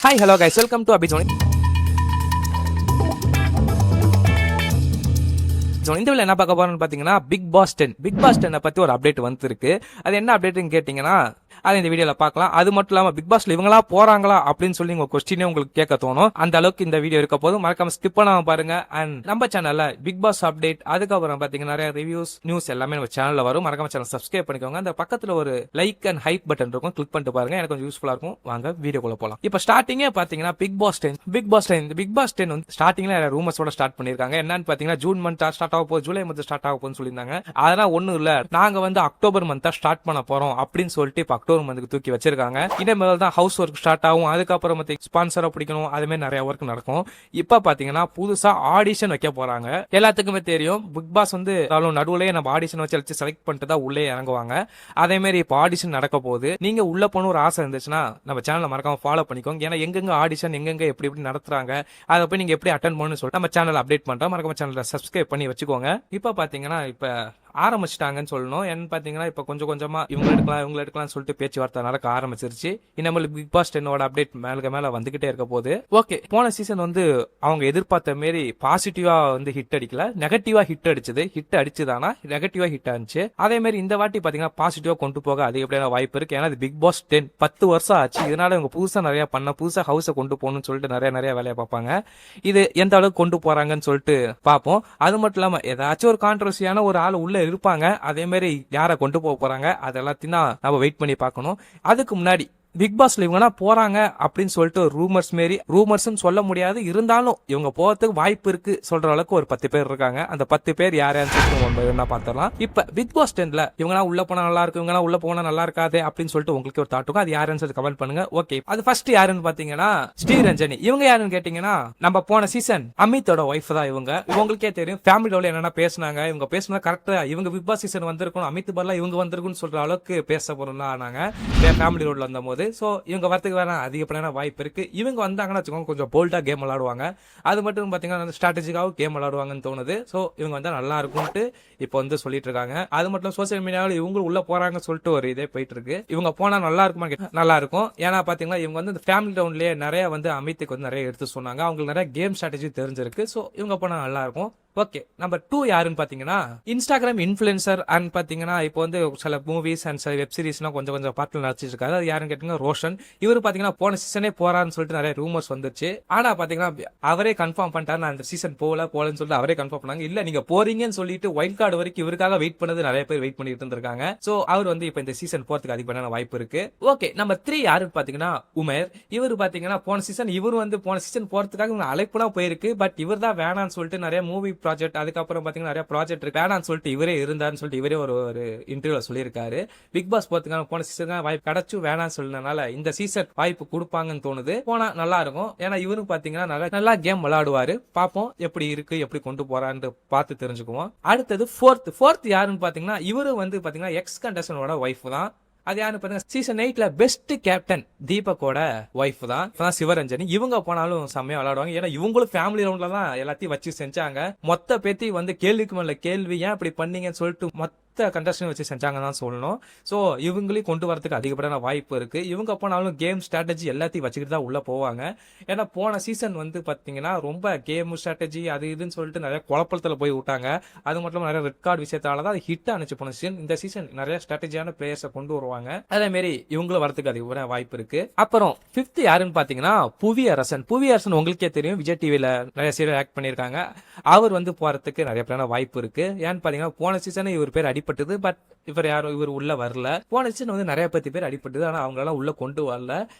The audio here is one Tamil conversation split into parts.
Hi, hello guys, welcome to Abhi Joni. இந்த வீடியோல என்ன பார்க்க போறோம்னு பாத்தீங்கன்னா பிக் பாஸ் 10 பத்தி ஒரு அப்டேட் வந்திருக்கு. அது என்ன அப்டேட்னு கேட்டீங்கன்னா அது இந்த வீடியோல பார்க்கலாம். அது மட்டும் இல்லாம பிக் பாஸ்ல இவங்களா போறாங்களா அப்படின்னு சொல்லி உங்க கொஸ்டினே உங்களுக்கு கேட்க தோணும். அந்த அளவுக்கு இந்த வீடியோ இருக்க போது மறக்காம ஸ்கிப் பண்ணாம பாருங்க. அண்ட் நம்ம சேனல்ல பிக் பாஸ் அப்டேட் அதுக்கப்புறம் பாத்தீங்கன்னா நிறைய ரிவ்யூஸ் நியூஸ் எல்லாமே நம்ம சேனல்ல வரும். மறக்காம சேனல் சப்ஸ்கிரைப் பண்ணிக்கோங்க. அந்த பக்கத்துல ஒரு லைக் அண்ட் ஹைப் பட்டன் இருக்கும், கிளிக் பண்ணிட்டு பாருங்க. எனக்கு கொஞ்சம் யூஸ்ஃபுல்லா இருக்கும். வாங்க வீடியோக்குள்ள போலாம். இப்ப ஸ்டார்டிங்கே பாத்தீங்கன்னா பிக் பாஸ் 10 வந்து ஸ்டார்டிங்ல ரூமர்ஸோட ஸ்டார்ட் பண்ணிருக்காங்க. என்னன்னு பாத்தீங்கன்னா ஜூன் மந்த் ஸ்டார்ட் ஆக போகுது, ஜூலை மந்த் ஸ்டார்ட் ஆக போகுதுன்னு சொல்லியிருந்தாங்க. அதெல்லாம் ஒண்ணும் இல்ல, நாங்க வந்து அக்டோபர் மந்த் ஸ்டார்ட் பண்ண போறோம் அப்படின்னு சொல்லிட்டு இப்ப அக்டோபர் மந்த்க்கு தூக்கி வச்சிருக்காங்க. இனிமேல் தான் ஹவுஸ் ஒர்க் ஸ்டார்ட் ஆகும். அதுக்கப்புறம் ஸ்பான்சரை பிடிக்கணும், அது மாதிரி நிறைய ஒர்க் நடக்கும். இப்ப பாத்தீங்கன்னா புதுசா ஆடிஷன் வைக்க போறாங்க. எல்லாத்துக்குமே தெரியும் பிக் பாஸ் வந்து நடுவுலயே நம்ம ஆடிஷன் வச்சு செலக்ட் பண்ணிட்டு தான் உள்ளே இறங்குவாங்க. அதே மாதிரி இப்ப ஆடிஷன் நடக்க போகுது. நீங்க உள்ள போன ஒரு ஆசை இருந்துச்சுன்னா நம்ம சேனலை மறக்காம ஃபாலோ பண்ணிக்கோங்க. ஏன்னா எங்கெங்க ஆடிஷன் எங்கெங்க எப்படி எப்படி நடத்துறாங்க அதை போய் நீங்க எப்படி அட்டன் பண்ணணும்னு சொல்லிட்டு நம்ம சேனல் அப்டேட் பண்றோம். மறக்காம சேனலை சப்ஸ்கிரைப் பண்ணி வச்சுக்கோங்க. இப்ப பாத்தீங்கன்னா இப்ப ஆரம்பிச்சிட்டாங்கன்னு சொல்லணும். என்ன பாத்தீங்கன்னா இப்ப கொஞ்சம் கொஞ்சமா இவங்க எடுக்கலாம் சொல்லிட்டு பேச்சுவார்த்தை நடக்க ஆரம்பிச்சிருச்சு. இனிமேல் பிக் பாஸ் 10 அப்டேட் மேல வந்துகிட்டே இருக்க போது. ஓகே, போன சீசன் வந்து அவங்க எதிர்பார்த்த மாரி பாசிட்டிவா வந்து ஹிட் அடிக்கல, நெகட்டிவா ஹிட் அடிச்சது. ஹிட் அடிச்சுதானா நெகட்டிவா ஹிட் ஆனிச்சு. அதே மாதிரி இந்த வாட்டி பாத்தீங்கன்னா பாசிட்டிவா கொண்டு போக அதிகப்படியான வாய்ப்பு இருக்கு. ஏன்னா பிக் பாஸ் 10 வருஷம் ஆச்சு. இதனால இவங்க புதுசா நிறைய புதுசா ஹவுஸை கொண்டு போகணும்னு சொல்லிட்டு நிறைய வேலையை பார்ப்பாங்க. இது எந்த அளவுக்கு கொண்டு போறாங்கன்னு சொல்லிட்டு பார்ப்போம். அது மட்டும் இல்லாம ஏதாச்சும் ஒரு கான்ட்ரவர்சியான ஒரு ஆள் உள்ள இருப்பாங்க. அதே மாதிரி யாரை கொண்டு போக போறாங்க அது எல்லாத்தையும் தான் நம்ம வெயிட் பண்ணி பார்க்கணும். அதுக்கு முன்னாடி பிக் பாஸ்ல இவங்க போறாங்க அப்படின்னு சொல்லிட்டு ரூமர்ஸ் சொல்ல முடியாது. இருந்தாலும் இவங்க போறதுக்கு வாய்ப்பு இருக்கு சொல்ற அளவுக்கு ஒரு 10 பேர் இருக்காங்க. அந்த 10 பேர் யாருன்னு சொல்லிட்டு பாத்திரலாம். இப்ப பிக் பாஸ் 10 இவங்க உள்ள போனா நல்லா இருக்கு, இவங்க உள்ள போனா நல்லா இருக்காது அப்படின்னு சொல்லிட்டு உங்களுக்கு ஒரு தாட் இருக்கும். அது யாருன்னு சொல்லி கமெண்ட் பண்ணுங்க. ஓகே, அது ஃபர்ஸ்ட் யாருன்னு பாத்தீங்கன்னா ஸ்ரீரஞ்சனி. இவங்க யாருன்னு கேட்டீங்கன்னா நம்ம போன சீசன் அமித்தோட ஒய்ஃப் தான் இவங்க. இவங்களுக்கே தெரியும் ஃபேமிலியோட என்னென்ன பேசினாங்க. இவங்க பேசினா கரெக்டா இவங்க பிக் பாஸ் சீசன் வந்திருக்கணும், அமித் பர்லா இவங்க வந்திருக்குன்னு சொல்ற அளவுக்கு பேச போறோம் ஆனாங்க ஃபேமிலி ரோட்ல வந்த போது. சோ இவங்க வரத்துக்கு வேற அதிகப்படியான வாய்ப்பு இருக்கு. இவங்க வந்தாங்கன்னா வச்சுக்கோங்க கொஞ்சம் போல்டா கேம் விளையாடுவாங்க. அது மட்டும் பாத்தீங்கன்னா ஸ்ட்ராட்டஜிக்காவும் கேம் விளையாடுவாங்கன்னு தோணுது. சோ இவங்க வந்தா நல்லா இருக்கும்ட்டு இப்போ வந்து சொல்லிட்டு இருக்காங்க. அது மட்டும் சோசியல் மீடியாவில் இவங்க உள்ள போறாங்கன்னு சொல்லிட்டு ஒரு இதே போயிட்டு இருக்கு. இவங்க போனா நல்லா இருக்குமா, நல்லா இருக்கும். ஏன்னா பாத்தீங்கன்னா இவங்க வந்து ஃபேமிலி ரவுண்ட்லயே நிறைய வந்து அமித்துக்கு வந்து நிறைய எடுத்து சொன்னாங்க. அவங்களுக்கு நிறைய கேம் ஸ்ட்ராட்டஜி தெரிஞ்சிருக்கு. சோ இவங்க போனா நல்லா இருக்கும். ஓகே, நம்பர் 2 யாருன்னு பாத்தீங்கன்னா இன்ஸ்டாகிராம் இன்ஃபுளுசர் அண்ட் பாத்தீங்கன்னா இப்போ வந்து சில மூவிஸ் அண்ட் சில வெப் சீரிஸ்லாம் கொஞ்சம் பார்ட்ல நடிச்சிட்டு இருக்காரு. அது யாருன்னு கேட்டீங்கன்னா ரோஷன். இவரு பாத்தீங்கன்னா போன சீசனே போறான்னு சொல்லிட்டு நிறைய ரூமர்ஸ் வந்துச்சு. ஆனா பாத்தீங்கன்னா அவரே கன்ஃபார்ம் பண்ணிட்டாரு, நான் இந்த சீசன் போலன்னு சொல்லிட்டு அவரே கன்ஃபார்ம் பண்ணாங்க. இல்ல நீங்க போறீங்கன்னு சொல்லிட்டு வைல்ட் கார்டு வரைக்கும் இவருக்காக வெயிட் பண்ணது நிறைய பேர் வெயிட் பண்ணிட்டு இருந்திருக்காங்க. சோ அவர் வந்து இப்ப இந்த சீசன் போறதுக்கு அதிகமான வாய்ப்பு இருக்கு. ஓகே, நம்பர் 3 யாருன்னு பாத்தீங்கன்னா உமேர். இவரு பாத்தீங்கன்னா போன சீசன் போறதுக்காக அழைப்புனா போயிருக்கு. பட் இவர் தான் வேணான்னு சொல்லிட்டு நிறைய மூவி ப்ராஜெக்ட் அதுக்கப்புறம் பாத்தீங்கன்னா நிறைய ப்ராஜெக்ட் இருக்கு, வேணான்னு சொல்லிட்டு இவரே இருந்தாருன்னு சொல்லிட்டு இவரே ஒரு இன்டர்வியூல சொல்லியிருக்காரு. பிக் பாஸ் போறதுக்கான போன சீசன் வாய்ப்பு கிடைச்சு வேணான்னு சொன்னனால இந்த சீசன் வாய்ப்பு கொடுப்பாங்கன்னு தோணுது. போனா நல்லா இருக்கும். ஏன்னா இவரும் பாத்தீங்கன்னா நல்லா கேம் விளையாடுவாரு. பாப்போம் எப்படி இருக்கு, எப்படி கொண்டு போறான்னு பார்த்து தெரிஞ்சுக்குவோம். அடுத்தது ஃபோர்த் யாருன்னு பாத்தீங்கன்னா இவரு வந்து பாத்தீங்கன்னா எக்ஸ் கண்டஸ்டன்டோட ஒய்ஃப் தான். அது யாருன்னு பாத்தீங்கன்னா சீசன் 8ல பெஸ்ட் கேப்டன் தீபக்கோட ஒய்ஃப் தான் சிவரஞ்சனி. இவங்க போனாலும் செம்மையா விளையாடுவாங்க. ஏன்னா இவங்களும் ஃபேமிலி ரவுண்ட்ல தான் எல்லாத்தையும் வச்சு செஞ்சாங்க. மொத்த பேத்தி வந்து கேள்விக்கு மேல கேள்வி ஏன் இப்படி பண்ணீங்கன்னு சொல்லிட்டு மொத்த கண்டஸ்டன் வச்சு செஞ்சாங்கன்னு தான் சொல்லணும். சோ இவங்களையும் கொண்டு வரதுக்கு அதிகப்படியான வாய்ப்பு இருக்கு. இவங்க போனாலும் கேம் ஸ்ட்ராட்டஜி எல்லாத்தையும் வச்சுக்கிட்டு தான் உள்ள போவாங்க. ஏன்னா போன சீசன் வந்து பாத்தீங்கன்னா ரொம்ப கேம் ஸ்ட்ராட்டஜி அது இதுன்னு சொல்லிட்டு நிறைய குழப்பத்துல போய் விட்டாங்க. அது மட்டும் நிறைய ரெட் கார்டு விஷயத்தால தான் ஹிட் ஆனிச்சு போன சீசன். இந்த சீசன் நிறைய ஸ்ட்ராட்டஜியான பிளேயர்ஸை கொண்டு வருவாங்க. அதே மாதிரி இவங்களும் வரதுக்கு அதிகமான வாய்ப்பு இருக்கு. அப்புறம் 5th யாருன்னு பாத்தீங்கன்னா புவியரசன். உங்களுக்கே தெரியும், விஜய் டிவில நிறைய சீரியல் ஆக்ட் பண்ணிருக்காங்க. அவர் வந்து போறதுக்கு நிறைய பேரான வாய்ப்பு இருக்கு. ஏன்னு பாத்தீங்கன்னா போன சீசன் இவர் பேர் அடிபட்டது. பட் இவர் உள்ள வரல. போன சீசன் வந்து நிறைய 10 பேர் அடிபட்டது. ஆனா அவங்க எல்லாம் உள்ள கொண்டு வரல.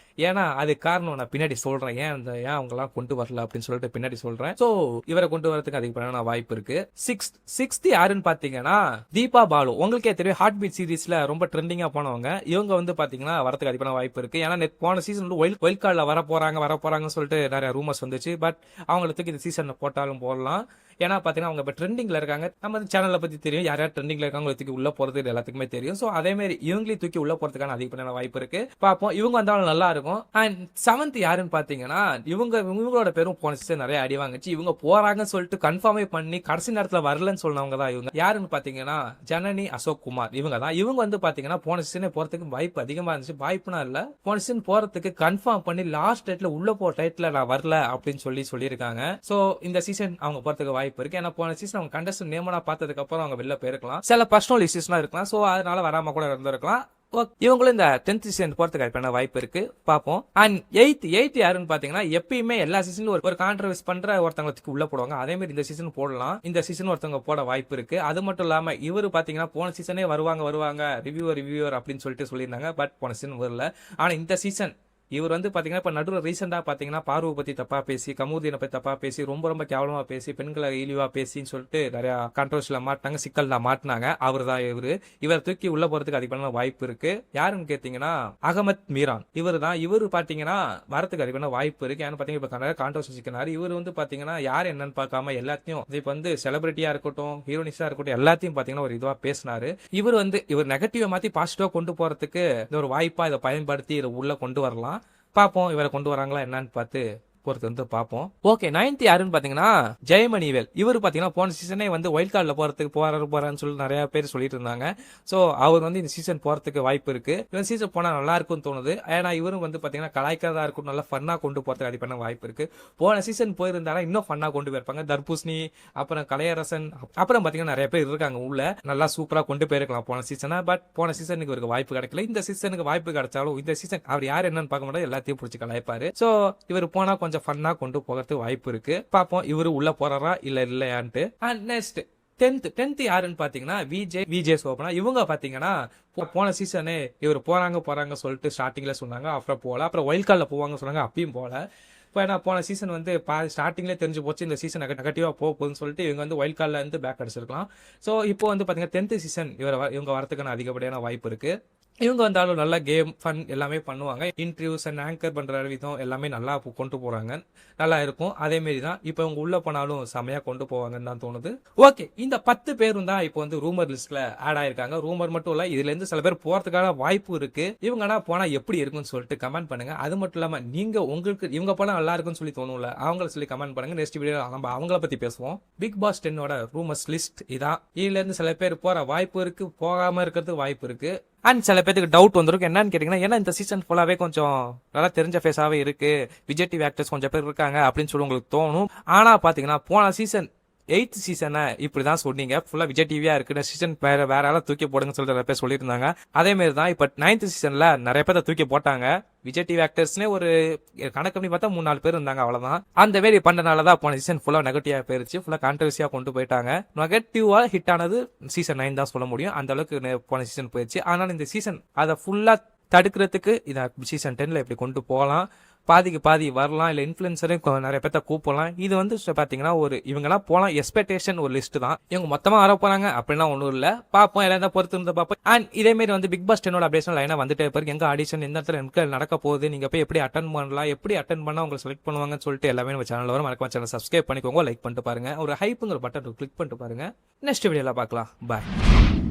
ஏன்னா அது காரணம் நான் பின்னாடி சொல்றேன். ஏன் அவங்க எல்லாம் கொண்டு வரல அப்படின்னு சொல்லிட்டு பின்னாடி சொல்றேன். சோ இவரை கொண்டு வரதுக்கு அதிகப்படியான வாய்ப்பு இருக்கு. 6th யாருன்னு பாத்தீங்கன்னா தீபா பாலு. உங்களுக்கே தெரியும், ஹார்ட் பீட் சீரிஸ்ல ரொம்ப ட்ரெண்டிங்கா போனவங்க. இவங்க வந்து பாத்தீங்கன்னா வரதுக்கு அதிகமான வாய்ப்பு இருக்கு. ஏன்னா போன சீசன் வைல்ட் கார்டுல வர போறாங்கன்னு சொல்லிட்டு நிறைய ரூமர்ஸ் வந்துச்சு. பட் அவங்களுக்கு இந்த சீசன் போட்டாலும் போடலாம். ஏன்னா பாத்தீங்கன்னா அவங்க இப்ப ட்ரெண்டிங்ல இருக்காங்க. நம்ம சேனலை பத்தி தெரியும், யார் யார் ட்ரெண்டிங்ல இருக்காங்க தூக்கி உள்ள போறது எல்லாத்துக்குமே தெரியும். சோ அதே மாதிரி இவங்களையும் தூக்கி உள்ள போறதுக்கான அதிகப்படியான வாய்ப்பு இருக்கு. பாப்போம், இவங்க வந்தாலும் நல்லா இருக்கும். அண்ட் 7th யாருன்னு பாத்தீங்கன்னா இவங்களோட பேரும் போன சீசன் நிறைய அடி வாங்குச்சு. இவங்க போறாங்கன்னு சொல்லிட்டு கன்ஃபார்மே பண்ணி கடைசி நேரத்துல வரலன்னு சொன்னவங்க தான் இவங்க. யாருன்னு பாத்தீங்கன்னா ஜனனி அசோக் குமார். இவங்க தான். இவங்க வந்து பாத்தீங்கன்னா போன சீசனே போறதுக்கு வாய்ப்பு அதிகமா இருந்துச்சு. வாய்ப்புனா இல்ல, போன சீசன் போறதுக்கு கன்ஃபார்ம் பண்ணி லாஸ்ட் டேட்ல உள்ள போற டைட்ல நான் வரல அப்படின்னு சொல்லியிருக்காங்க. சோ இந்த சீசன் அவங்க போறதுக்கு வாய்ப்பு இருக்கு. ஏன்னா போன சீசன் அவங்க கண்டஸ்டன்ட் நேமனா பார்த்ததுக்கு அப்புறம் அவங்க வெளில போயிருக்கலாம். சில பர்சனல் இஷ்யூஸ்லாம் இருக்கலாம். சோ அதனால வராம கூட இருந்திருக்கலாம். இவங்களும் இந்த 10th சீசன் போறதுக்கு வாய்ப்பான வாய்ப்பு இருக்கு. பாப்போம். அண்ட் 8th யாருன்னு பாத்தீங்கன்னா எப்பயுமே எல்லா சீசன்ல ஒரு கான்ட்ரவர்ஸ் பண்ற ஒருத்தங்களுக்கு உள்ள போடுவாங்க. அதே மாதிரி இந்த சீசன் போடலாம். இந்த சீசன் ஒருத்தவங்க போட வாய்ப்பு இருக்கு. அது மட்டும் இல்லாம இவரு பாத்தீங்கன்னா போன சீசனே வருவாங்க ரிவ்யூவர் அப்படின்னு சொல்லிட்டு சொல்லியிருந்தாங்க. பட் போன சீசன் வரல. ஆனா இந்த சீசன் இவர் வந்து பாத்தீங்கன்னா இப்ப நடுவில் ரீசெண்டா பாத்தீங்கன்னா பார்வை பத்தி தப்பா பேசி, கமுதியனை பத்தி தப்பா பேசி, ரொம்ப கேவலமா பேசி, பெண்களை இழிவா பேசின்னு சொல்லிட்டு நிறைய கான்ட்ரவர்சியில மாட்டினாங்க, சிக்கல்ல மாட்டினாங்க. அவர் தான் இவரை தூக்கி உள்ள போறதுக்கு அதிகமான வாய்ப்பு இருக்கு. யாருன்னு கேட்டீங்கன்னா அகமத் மீரான். இவரு பாத்தீங்கன்னா வரதுக்கு அதிகமான வாய்ப்பு இருக்கு. ஏன்னு பாத்தீங்கன்னா இப்ப நிறைய கான்ட்ரவர்சி சிக்கினாரு. இவர் வந்து பாத்தீங்கன்னா யார் என்னன்னு பார்க்காம எல்லாத்தையும் இப்ப வந்து செலிபிரிட்டியா இருக்கட்டும், ஹீரோனிஸா இருக்கட்டும், எல்லாத்தையும் பாத்தீங்கன்னா ஒரு இதுவா பேசினாரு. இவர் நெகட்டிவா மாத்தி பாசிட்டிவா கொண்டு போறதுக்கு இந்த ஒரு வாய்ப்பா இதை பயன்படுத்தி இதை உள்ள கொண்டு வரலாம். பாப்போம் இவரை கொண்டு வராங்களா என்னன்னு பார்த்து பொறுத்து வந்து பாப்போம். ஓகே, 9th யாருன்னு பாத்தீங்கன்னா ஜெயமணிவேல். இவர் பாத்தீங்கன்னா போன சீசனே வந்து வைல்ட் கார்டுல போறதுக்கு போறான்னு சொல்லி நிறைய பேர் சொல்லிட்டு இருந்தாங்க. சோ அவர் வந்து இந்த சீசன் போறதுக்கு வாய்ப்பு இருக்கு. இந்த சீசன் போனா நல்லா இருக்கும்னு தோணுது. ஏன்னா இவரும் வந்து பாத்தீங்கன்னா கலாய்க்கிறதா இருக்கும், நல்லா ஃபன்னா கொண்டு போறதுக்கு அதிகமான வாய்ப்பு இருக்கு. போன சீசன் போயிருந்தாலும் இன்னும் ஃபன்னா கொண்டு போயிருப்பாங்க. தர்பூசணி, அப்புறம் கலையரசன், அப்புறம் பாத்தீங்கன்னா நிறைய பேர் இருக்காங்க உள்ள, நல்லா சூப்பரா கொண்டு போயிருக்கலாம் போன சீசனை. பட் போன சீசனுக்கு இவருக்கு வாய்ப்பு கிடைக்கல. இந்த சீசனுக்கு வாய்ப்பு கிடைச்சாலும் இந்த சீசன் அவர் யார் என்னன்னு பார்க்க மாட்டாரு, எல்லாத்தையும் பிடிச்சி கலாய்ப்பாரு. சோ இவர் போனா கொஞ்சம் ஃபன்னா கொண்டு போகிறதுக்கு வாய்ப்பு இருக்கு. பாப்போம் இவரு உள்ள போறாரா இல்லையான்ட்டு. அண்ட் நெக்ஸ்ட் 10th யாருன்னு பாத்தீங்கன்னா விஜய் சோபனா. இவங்க பாத்தீங்கன்னா போன சீசனே இவர் போறாங்க சொல்லிட்டு ஸ்டார்டிங்ல சொன்னாங்க. அப்புறம் வைல்ட் கார்டுல போவாங்க சொன்னாங்க, அப்பயும் போல. இப்போ ஏன்னா போன சீசன் வந்து ஸ்டார்டிங்லேயே தெரிஞ்சு போச்சு இந்த சீசன் நெகட்டிவாக போகுதுன்னு சொல்லிட்டு இவங்க வந்து வைல்ட் கார்டில் இருந்து பேக் அடிச்சிருக்கலாம். ஸோ இப்போ வந்து பார்த்தீங்கன்னா 10th சீசன் இவங்க வரதுக்கான அதிகப்படியான வாய்ப்பு இருக்கு. இவங்க வந்தாலும் நல்லா கேம் ஃபன் எல்லாமே பண்ணுவாங்க. இன்டர்வியூஸ் அண்ட் ஆங்கர் பண்ற விதம் எல்லாமே நல்லா கொண்டு போறாங்க, நல்லா இருக்கும். அதே மாதிரி தான் இப்போ இவங்க உள்ள போனாலும் செமையா கொண்டு போவாங்கன்னு தான் தோணுது. ஓகே, இந்த 10 பேரும் தான் இப்போ வந்து ரூமர் லிஸ்ட்ல ஆட் ஆயிருக்காங்க. ரூமர் மட்டும் இல்ல, இதுல இருந்து சில பேர் போறதுக்கான வாய்ப்பு இருக்கு. இவங்கன்னா போனா எப்படி இருக்குன்னு சொல்லிட்டு கமெண்ட் பண்ணுங்க. அது மட்டும் இல்லாம நீங்க உங்களுக்கு இவங்க போனா நல்லா இருக்குன்னு சொல்லி தோணும்ல, அவங்கள சொல்லி கமெண்ட் பண்ணுங்க. நெக்ஸ்ட் வீடியோ நம்ம அவங்கள பத்தி பேசுவோம். பிக் பாஸ் 10ஓட ரூமர்ஸ் லிஸ்ட் இதான். இதுல இருந்து சில பேர் போற வாய்ப்பு இருக்கு, போகாம இருக்கிறதுக்கு வாய்ப்பு இருக்கு. அண்ட் சில பேருக்கு டவுட் வந்துருக்கு. என்னன்னு கேட்டீங்கன்னா, ஏன்னா இந்த சீசன் ஃபுல்லாவே கொஞ்சம் நல்லா தெரிஞ்ச ஃபேஸாவே இருக்கு, விஜய் டிவி ஆக்டர்ஸ் கொஞ்சம் பேர் இருக்காங்க அப்படின்னு சொல்லி உங்களுக்கு தோணும். ஆனா பாத்தீங்கன்னா போன சீசன் 8th சீசனை இப்படிதான் சொன்னீங்க, ஃபுல்லா விஜய் டிவியா இருக்கு, சீசன் வேற ஆளா தூக்கி போடுங்க சொல்லிட்டு நிறைய பேர் சொல்லிட்டு இருந்தாங்க. அதே மாதிரி தான் இப்ப 9th சீசன்ல நிறைய பேர் தூக்கி போட்டாங்க. விஜய் டிவி ஆக்டர்ஸ்னே ஒரு கணக்கு பண்ணி பார்த்தா 3-4 பேர் இருந்தாங்க, அவ்வளவுதான். அந்த மாதிரி பண்ணனாலதான் போன சீசன் ஃபுல்லா நெகட்டிவா போயிருச்சு, ஃபுல்லா கான்ட்ரவர்சியா கொண்டு போயிட்டாங்க. நெகட்டிவா ஹிட் ஆனது சீசன் 9 தான் சொல்ல முடியும், அந்த அளவுக்கு போன சீசன் போயிருச்சு. ஆனால் இந்த சீசன் அதை ஃபுல்லா தடுக்கிறதுக்கு இதை சீசன் 10ல இப்படி கொண்டு போகலாம். பாதிக்கு பாதி வரலாம், இல்ல இன்ஃபுளுசரையும் நிறைய பேர்த்த கூப்பிடலாம். இது வந்து பாத்தீங்கன்னா ஒரு இவங்கெல்லாம் போலாம் எக்ஸ்பெக்டேஷன் ஒரு லிஸ்ட் தான். இவங்க மொத்தமா வர போறாங்க அப்படின்னா ஒன்றும் இல்ல, பாப்போம் எல்லாம் பொறுத்து இருந்து பார்ப்போம். அண்ட் இதே மாதிரி வந்து பிக் பாஸ் 10ஓட அப்டேஷன் லைனா வந்துட்டே இருப்பாரு. எங்க ஆடிஷன் எந்த இடத்துல நடக்க போகுது, நீங்க போய் எப்படி அட்டன் பண்ணலாம், எப்படி அட்டன் பண்ணா உங்களை செலக்ட் பண்ணுவாங்கன்னு சொல்லிட்டு எல்லாமே நம்ம சேனல் வரும். மறக்காம சேனல் சப்ஸ்கிரைப் பண்ணிக்கோங்க, லைக் பண்ணிட்டு பாருங்க, ஒரு ஹைப்புங்கிற பட்டன் கிளிக் பண்ணிட்டு பாருங்க. நெக்ஸ்ட் வீடியோல பார்க்கலாம். பாய்.